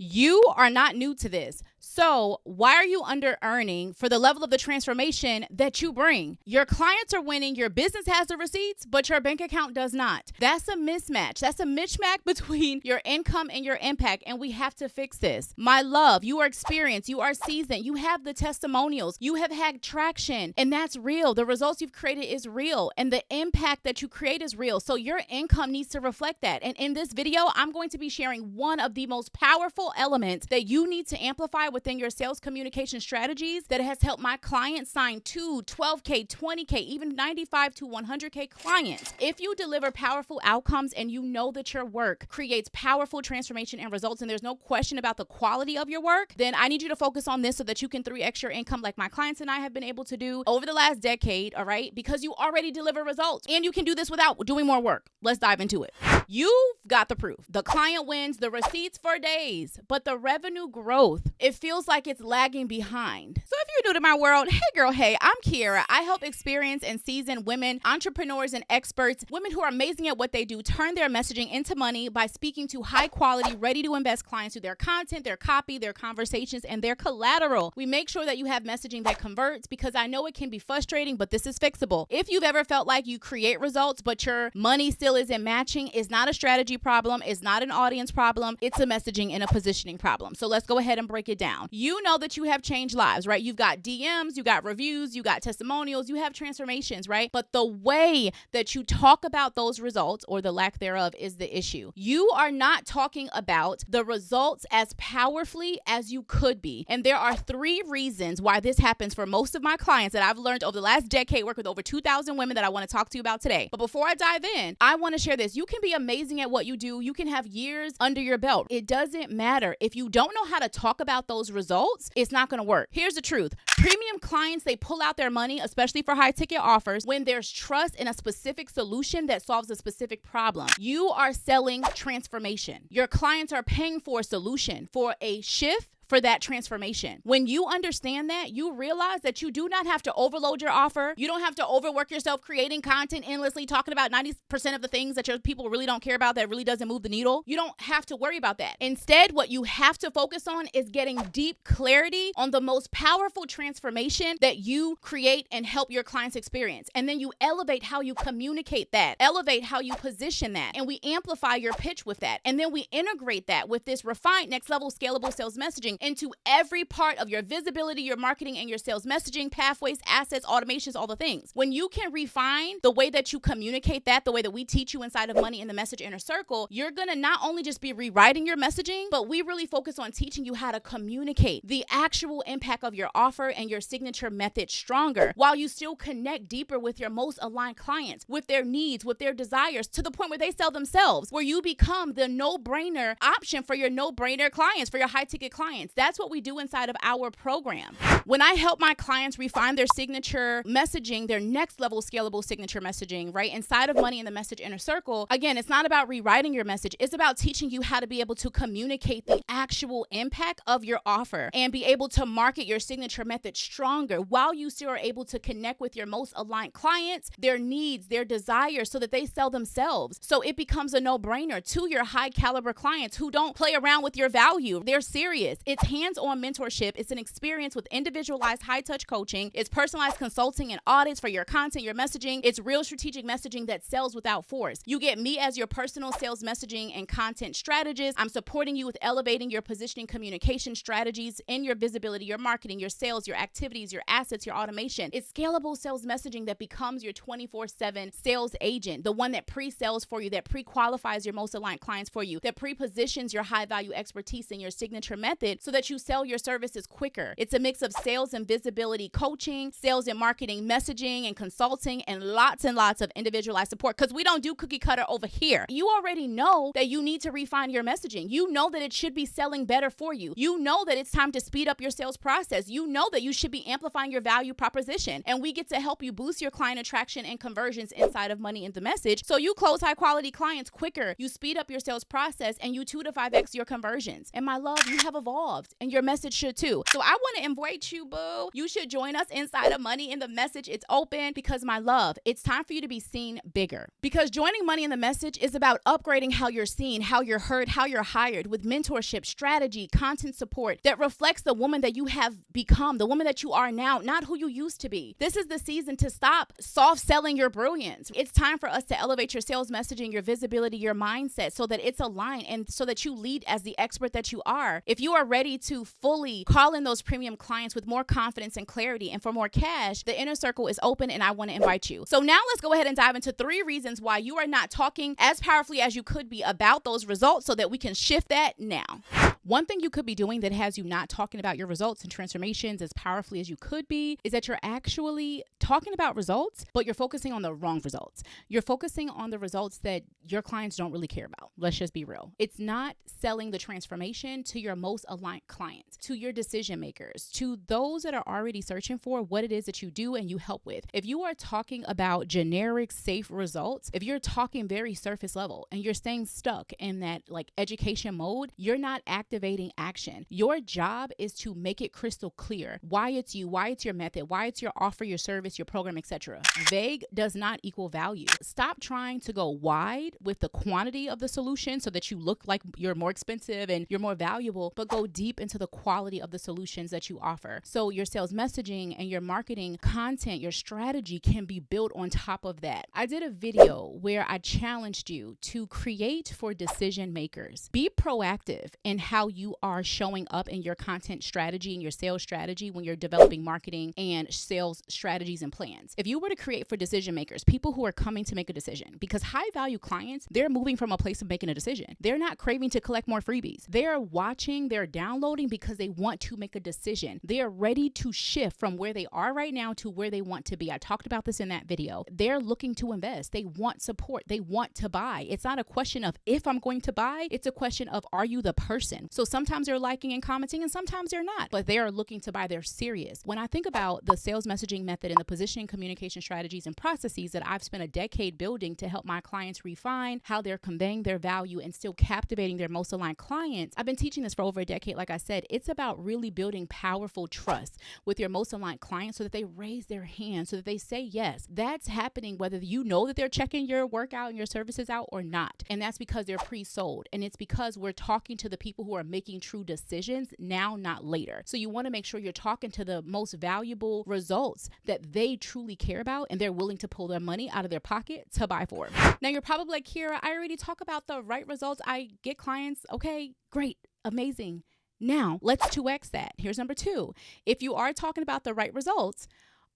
You are not new to this. So why are you under earning for the level of the transformation that you bring? Your clients are winning, your business has the receipts, but your bank account does not. That's a mismatch. That's a mismatch between your income and your impact, and we have to fix this. My love, you are experienced, you are seasoned, you have the testimonials, you have had traction, and that's real. The results you've created is real, and the impact that you create is real. So your income needs to reflect that. And in this video, I'm going to be sharing one of the most powerful elements that you need to amplify within your sales communication strategies that has helped my clients sign 2, 12K, 20K, even 95 to 100K clients. If you deliver powerful outcomes and you know that your work creates powerful transformation and results, and there's no question about the quality of your work, then I need you to focus on this so that you can 3x your income like my clients and I have been able to do over the last decade, all right? Because you already deliver results and you can do this without doing more work. Let's dive into it. You've got the proof. The client wins, the receipts for days, but the revenue growth, it feels like it's lagging behind. So if you're new to my world, hey girl, hey, I'm Kierra. I help experienced and seasoned women, entrepreneurs and experts, women who are amazing at what they do, turn their messaging into money by speaking to high quality, ready to invest clients through their content, their copy, their conversations, and their collateral. We make sure that you have messaging that converts because I know it can be frustrating, but this is fixable. If you've ever felt like you create results, but your money still isn't matching, it's not a strategy problem. It's not an audience problem. It's a messaging and a positioning problem. So let's go ahead and break it down. You know that you have changed lives, right? You've got DMs, you got reviews, you got testimonials, you have transformations, right? But the way that you talk about those results or the lack thereof is the issue. You are not talking about the results as powerfully as you could be. And there are 3 reasons why this happens for most of my clients that I've learned over the last decade, work with over 2,000 women that I want to talk to you about today. But before I dive in, I want to share this. You can be amazing at what you do. You can have years under your belt. It doesn't matter. If you don't know how to talk about those results, it's not going to work. Here's the truth. Premium clients, they pull out their money, especially for high ticket offers, when there's trust in a specific solution that solves a specific problem. You are selling transformation. Your clients are paying for a solution, for a shift, for that transformation. When you understand that, you realize that you do not have to overload your offer. You don't have to overwork yourself creating content endlessly, talking about 90% of the things that your people really don't care about that really doesn't move the needle. You don't have to worry about that. Instead, what you have to focus on is getting deep clarity on the most powerful transformation that you create and help your clients experience. And then you elevate how you communicate that, elevate how you position that, and we amplify your pitch with that. And then we integrate that with this refined next level scalable sales messaging into every part of your visibility, your marketing, and your sales messaging, pathways, assets, automations, all the things. When you can refine the way that you communicate that, the way that we teach you inside of Money in the Message Inner Circle, you're going to not only just be rewriting your messaging, but we really focus on teaching you how to communicate the actual impact of your offer and your signature method stronger, while you still connect deeper with your most aligned clients, with their needs, with their desires, to the point where they sell themselves, where you become the no-brainer option for your no-brainer clients, for your high-ticket clients. That's what we do inside of our program. When I help my clients refine their signature messaging, their next level scalable signature messaging, right, inside of Money in the Message Inner Circle, again, it's not about rewriting your message. It's about teaching you how to be able to communicate the actual impact of your offer and be able to market your signature method stronger while you still are able to connect with your most aligned clients, their needs, their desires, so that they sell themselves. So it becomes a no-brainer to your high caliber clients who don't play around with your value. They're serious. It's hands-on mentorship. It's an experience with individualized high-touch coaching. It's personalized consulting and audits for your content, your messaging. It's real strategic messaging that sells without force. You get me as your personal sales messaging and content strategist. I'm supporting you with elevating your positioning communication strategies in your visibility, your marketing, your sales, your activities, your assets, your automation. It's scalable sales messaging that becomes your 24/7 sales agent, the one that pre-sales for you, that pre-qualifies your most aligned clients for you, that pre-positions your high-value expertise in your signature method so that you sell your services quicker. It's a mix of sales and visibility coaching, sales and marketing messaging and consulting, and lots of individualized support, because we don't do cookie cutter over here. You already know that you need to refine your messaging. You know that it should be selling better for you. You know that it's time to speed up your sales process. You know that you should be amplifying your value proposition, and we get to help you boost your client attraction and conversions inside of Money in the Message, so you close high quality clients quicker, you speed up your sales process, and you 2 to 5x your conversions. And my love, you have evolved. evolved, and your message should too. So I want to invite you, boo. You should join us inside of Money in the Message. It's open because, my love, it's time for you to be seen bigger. Because joining Money in the Message is about upgrading how you're seen, how you're heard, how you're hired, with mentorship, strategy, content support that reflects the woman that you have become, the woman that you are now, not who you used to be. This is the season to stop soft selling your brilliance. It's time for us to elevate your sales messaging, your visibility, your mindset, so that it's aligned and so that you lead as the expert that you are. If you are ready to fully call in those premium clients with more confidence and clarity and for more cash, the inner circle is open and I want to invite you. So now let's go ahead and dive into 3 reasons why you are not talking as powerfully as you could be about those results so that we can shift that now. One thing you could be doing that has you not talking about your results and transformations as powerfully as you could be is that you're actually talking about results, but you're focusing on the wrong results. You're focusing on the results that your clients don't really care about. Let's just be real. It's not selling the transformation to your most aligned clients, to your decision makers, to those that are already searching for what it is that you do and you help with. If you are talking about generic, safe results, if you're talking very surface level and you're staying stuck in that like education mode, you're not activating action. Your job is to make it crystal clear why it's you, why it's your method, why it's your offer, your service, your program, etc. Vague does not equal value. Stop trying to go wide with the quantity of the solution so that you look like you're more expensive and you're more valuable, but go deep into the quality of the solutions that you offer. So your sales messaging and your marketing content, your strategy can be built on top of that. I did a video where I challenged you to create for decision makers. Be proactive in how you are showing up in your content strategy and your sales strategy when you're developing marketing and sales strategies and plans. If you were to create for decision makers, people who are coming to make a decision, because high value clients, they're moving from a place of making a decision. They're not craving to collect more freebies. They're watching, they're downloading because they want to make a decision. They are ready to shift from where they are right now to where they want to be. I talked about this in that video. They're looking to invest. They want support. They want to buy. It's not a question of if I'm going to buy. It's a question of, are you the person? So sometimes they're liking and commenting and sometimes they're not, but they are looking to buy. They're serious. When I think about the sales messaging method and the positioning, communication strategies and processes that I've spent a decade building to help my clients refine how they're conveying their value and still captivating their most aligned clients, I've been teaching this for over a decade. Like I said, it's about really building powerful trust with your most aligned clients so that they raise their hand, so that they say yes. That's happening whether you know that they're checking your workout and your services out or not. And that's because they're pre-sold. And it's because we're talking to the people who are making true decisions now, not later. So you want to make sure you're talking to the most valuable results that they truly care about and they're willing to pull their money out of their pocket to buy for. Now you're probably like, Kierra, I already talk about the right results. I get clients. Okay, great, amazing. Now let's 2x that. Here's number 2. If you are talking about the right results,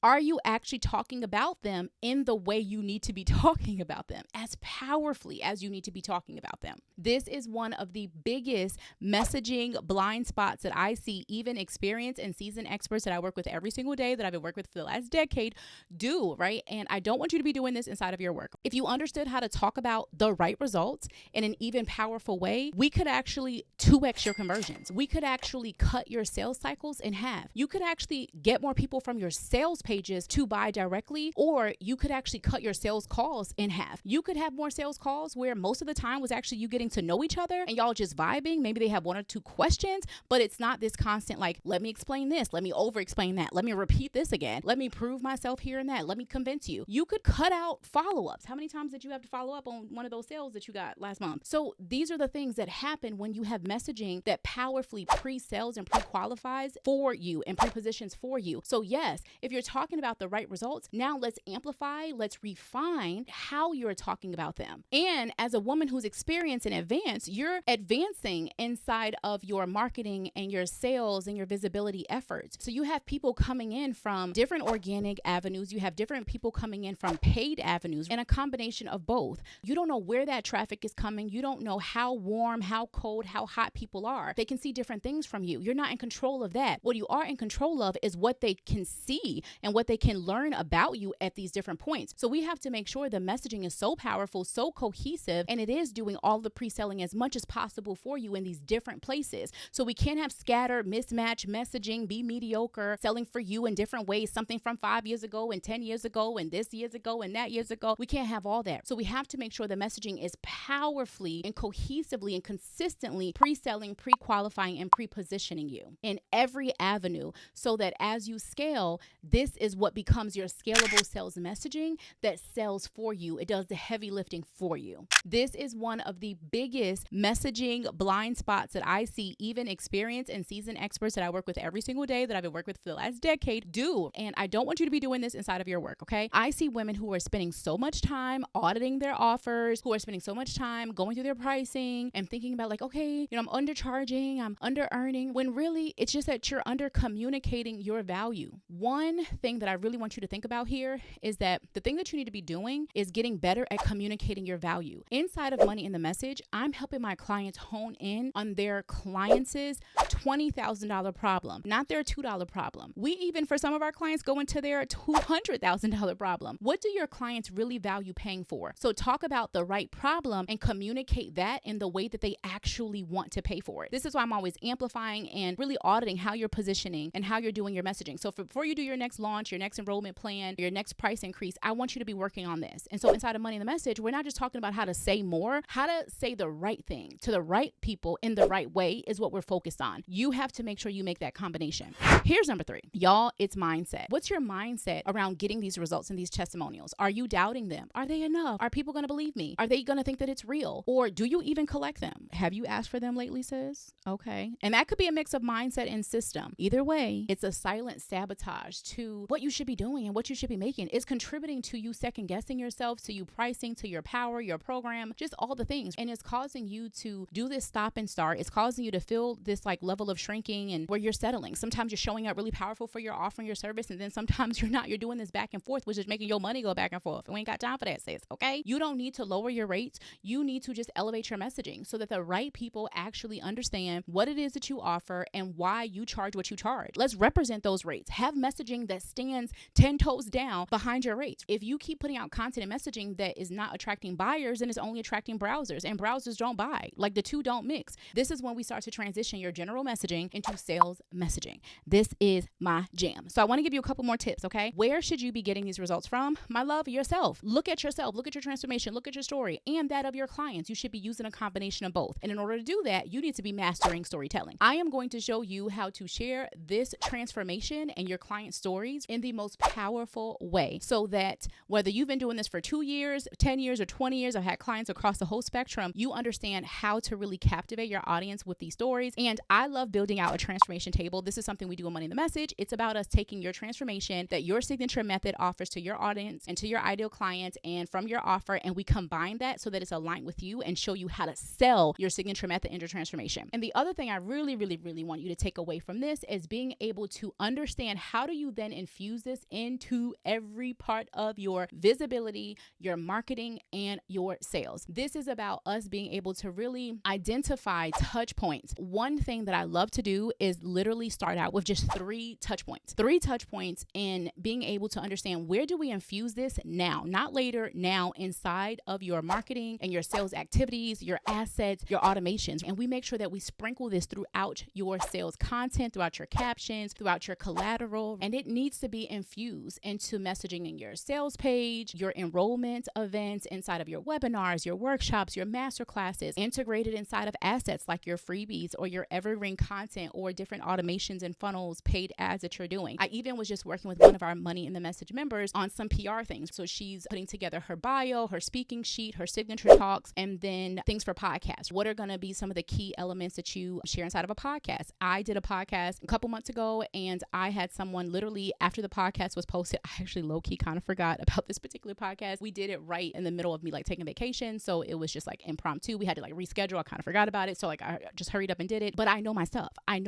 are you actually talking about them in the way you need to be talking about them, as powerfully as you need to be talking about them? This is one of the biggest messaging blind spots that I see even experienced and seasoned experts that I work with every single day, that I've been working with for the last decade, do, right? And I don't want you to be doing this inside of your work. If you understood how to talk about the right results in an even powerful way, we could actually 2x your conversions. We could actually cut your sales cycles in half. You could actually get more people from your sales pages to buy directly, or you could actually cut your sales calls in half. You could have more sales calls where most of the time was actually you getting to know each other and y'all just vibing. Maybe they have 1 or 2 questions, but it's not this constant like, let me explain this, let me over explain that, let me repeat this again, let me prove myself here and that, let me convince you. You could cut out follow-ups. How many times did you have to follow up on one of those sales that you got last month? So these are the things that happen when you have messaging that powerfully pre-sales and pre-qualifies for you and pre-positions for you. So yes, if you're talking about the right results, now let's amplify, let's refine how you're talking about them. And as a woman who's experienced in advance, you're advancing inside of your marketing and your sales and your visibility efforts. So you have people coming in from different organic avenues. You have different people coming in from paid avenues and a combination of both. You don't know where that traffic is coming. You don't know how warm, how cold, how hot people are. They can see different things from you. You're not in control of that. What you are in control of is what they can see and what they can learn about you at these different points. So we have to make sure the messaging is so powerful, so cohesive, and it is doing all the pre-selling as much as possible for you in these different places. So we can't have scattered, mismatched messaging, be mediocre, selling for you in different ways, something from 5 years ago and 10 years ago and this years ago and that years ago. We can't have all that. So we have to make sure the messaging is powerfully and cohesively and consistently pre-selling, pre-qualifying, and pre-positioning you in every avenue, so that as you scale, this is what becomes your scalable sales messaging that sells for you. It does the heavy lifting for you. This is one of the biggest messaging blind spots that I see even experienced and seasoned experts that I work with every single day, that I've been working with for the last decade, do. And I don't want you to be doing this inside of your work, okay? I see women who are spending so much time auditing their offers, who are spending so much time going through their pricing and thinking about like, okay, I'm undercharging, I'm under earning, when really it's just that you're under communicating your value. One thing that I really want you to think about here is that the thing that you need to be doing is getting better at communicating your value. Inside of Money in the Message, I'm helping my clients hone in on their clients' $20,000 problem, not their $2 problem. We even, for some of our clients, go into their $200,000 problem. What do your clients really value paying for? So talk about the right problem and communicate that in the way that they actually want to pay for it. This is why I'm always amplifying and really auditing how you're positioning and how you're doing your messaging. So before you do your next launch, your next enrollment plan, your next price increase, I want you to be working on this. And so inside of Money in the Message, we're not just talking about how to say more, how to say the right thing to the right people in the right way is what we're focused on. You have to make sure you make that combination. Here's number 3. Y'all, it's mindset. What's your mindset around getting these results and these testimonials? Are you doubting them? Are they enough? Are people going to believe me? Are they going to think that it's real? Or do you even collect them? Have you asked for them lately, sis? Okay. And that could be a mix of mindset and system. Either way, it's a silent sabotage to what you should be doing and what you should be making. It's contributing to you second guessing yourself, to you pricing, to your power, your program, just all the things. And it's causing you to do this stop and start. It's causing you to feel this like level of shrinking and where you're settling. Sometimes you're showing up really powerful for your offering, your service, and then sometimes you're not. You're doing this back and forth, which is making your money go back and forth. We ain't got time for that, sis. Okay. You don't need to lower your rates. You need to just elevate your messaging so that the right people actually understand what it is that you offer and why you charge what you charge. Let's represent those rates. Have messaging that stands 10 toes down behind your rates. If you keep putting out content and messaging that is not attracting buyers, then it's only attracting browsers, and browsers don't buy. Like, the two don't mix. This is when we start to transition your general messaging into sales messaging. This is my jam. So I want to give you a couple more tips, okay? Where should you be getting these results from? My love, yourself. Look at yourself. Look at your transformation. Look at your story and that of your clients. You should be using a combination of both. And in order to do that, you need to be mastering storytelling. I am going to show you how to share this transformation and your client stories in the most powerful way, so that whether you've been doing this for 2 years, 10 years, or 20 years, I've had clients across the whole spectrum, you understand how to really captivate your audience with these stories. And I love building out a transformation table. This is something we do in Money in the Message. It's about us taking your transformation that your signature method offers to your audience and to your ideal client and from your offer, and we combine that so that it's aligned with you and show you how to sell your signature method and your transformation. And the other thing I really want you to take away from this is being able to understand how do you then infuse this into every part of your visibility, your marketing, and your sales. This is about us being able to really identify touch points. One thing that I love to do is literally start out with just 3 touch points. 3 touch points, and being able to understand, where do we infuse this now, not later, now, inside of your marketing and your sales activities, your assets, your automations. And we make sure that we sprinkle this throughout your sales content, throughout your captions, throughout your collateral, and it needs to be infused into messaging in your sales page, your enrollment events, inside of your webinars, your workshops, your masterclasses, integrated inside of assets like your freebies or your evergreen content or different automations and funnels, paid ads that you're doing. I even was just working with one of our Money in the Message members on some PR things. So she's putting together her bio, her speaking sheet, her signature talks, and then things for podcasts. What are going to be some of the key elements that you share inside of a podcast? I did a podcast a couple months ago, and I had someone literally after the podcast was posted. I actually low-key kind of forgot about this particular podcast. We did it right in the middle of me like taking vacation. So it was just like impromptu. We had to like reschedule. I kind of forgot about it. So like I just hurried up and did it. But I know my stuff. I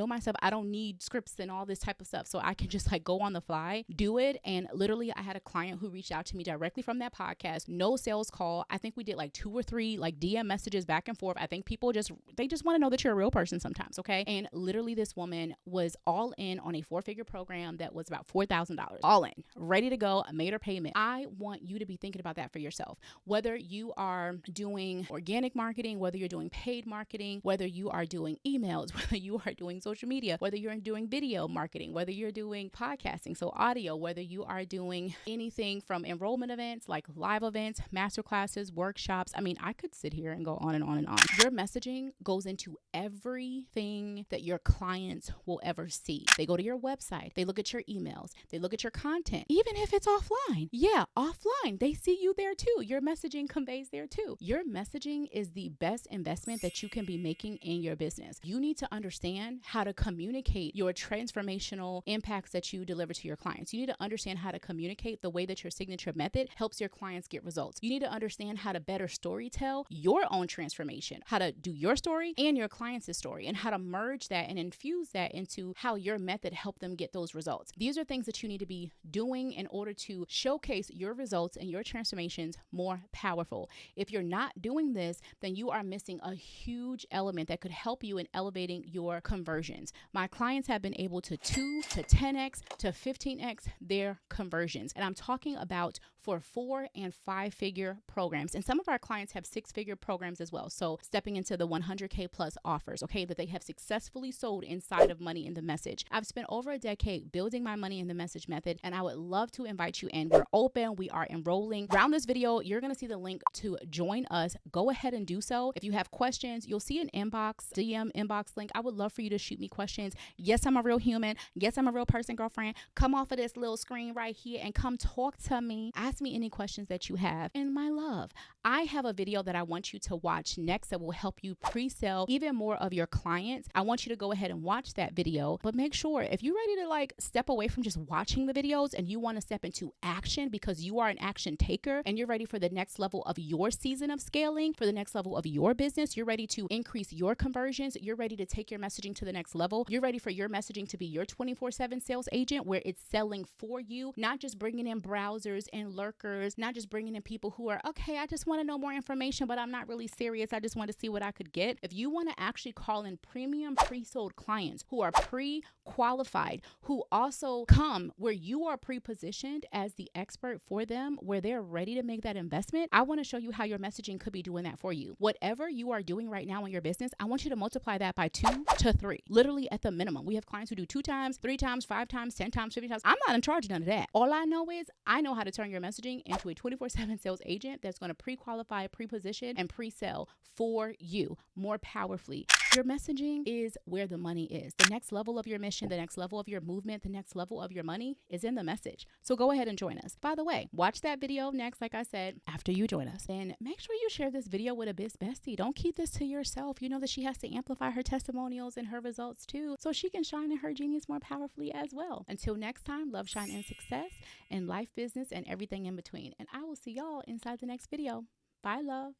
don't need scripts and all this type of stuff. So I can just like go on the fly, do it. And literally I had a client who reached out to me directly from that podcast. No sales call. I think we did like 2 or 3 like DM messages back and forth. I think people just want to know that you're a real person sometimes. Okay. And literally this woman was all in on a 4-figure program that was about $4,000 $4,000, all in, ready to go, made her payment. I want you to be thinking about that for yourself. Whether you are doing organic marketing, whether you're doing paid marketing, whether you are doing emails, whether you are doing social media, whether you're doing video marketing, whether you're doing podcasting, so audio, whether you are doing anything from enrollment events like live events, masterclasses, workshops. I mean, I could sit here and go on and on and on. Your messaging goes into everything that your clients will ever see. They go to your website, they look at your emails, they look at your content, even if it's offline. Yeah, offline, they see you there too. Your messaging conveys there too. Your messaging is the best investment that you can be making in your business. You need to understand how to communicate your transformational impacts that you deliver to your clients. You need to understand how to communicate the way that your signature method helps your clients get results. You need to understand how to better storytell your own transformation, how to do your story and your clients' story, and how to merge that and infuse that into how your method helped them get those results. These are things that you need to be doing in order to showcase your results and your transformations more powerful. If you're not doing this, then you are missing a huge element that could help you in elevating your conversions. My clients have been able to 2 to 10x to 15x their conversions. And I'm talking about for 4 and 5 figure programs. And some of our clients have 6-figure programs as well. So stepping into the 100K plus offers, okay, that they have successfully sold inside of Money in the Message. I've spent over a decade building my Money in the Message method, and I would love to invite you in. We're open, we are enrolling. Around this video, you're gonna see the link to join us. Go ahead and do so. If you have questions, you'll see an inbox, DM inbox link. I would love for you to shoot me questions. Yes, I'm a real human. Yes, I'm a real person, girlfriend. Come off of this little screen right here and come talk to me. Ask me any questions that you have. And my love, I have a video that I want you to watch next that will help you pre-sell even more of your clients. I want you to go ahead and watch that video, but make sure if you're ready to like step away from just watching the videos and you want to step into action because you are an action taker and you're ready for the next level of your season of scaling, for the next level of your business, you're ready to increase your conversions, you're ready to take your messaging to the next level, you're ready for your messaging to be your 24/7 sales agent where it's selling for you, not just bringing in browsers and lurkers, not just bringing in people who are, okay, I just want to know more information, but I'm not really serious. I just want to see what I could get. If you want to actually call in premium pre-sold clients who are pre-qualified, who also come where you are pre-positioned as the expert for them, where they're ready to make that investment, I want to show you how your messaging could be doing that for you. Whatever you are doing right now in your business, I want you to multiply that by 2 to 3, literally at the minimum. We have clients who do 2 times, 3 times, 5 times, 10 times, 50 times. I'm not in charge of none of that. All I know is I know how to turn your messaging into a 24/7 sales agent that's going to pre-qualify, pre-position, and pre-sell for you more powerfully. Your messaging is where the money is. The next level of your mission, the next level of your movement, the next level of your money is in the message. So go ahead and join us. By the way, watch that video next, like I said, after you join us. And make sure you share this video with a biz bestie. Don't keep this to yourself. You know that she has to amplify her testimonials and her results too, so she can shine in her genius more powerfully as well. Until next time, love, shine, and success in life, business, and everything in between. And I will see y'all inside the next video. Bye, love.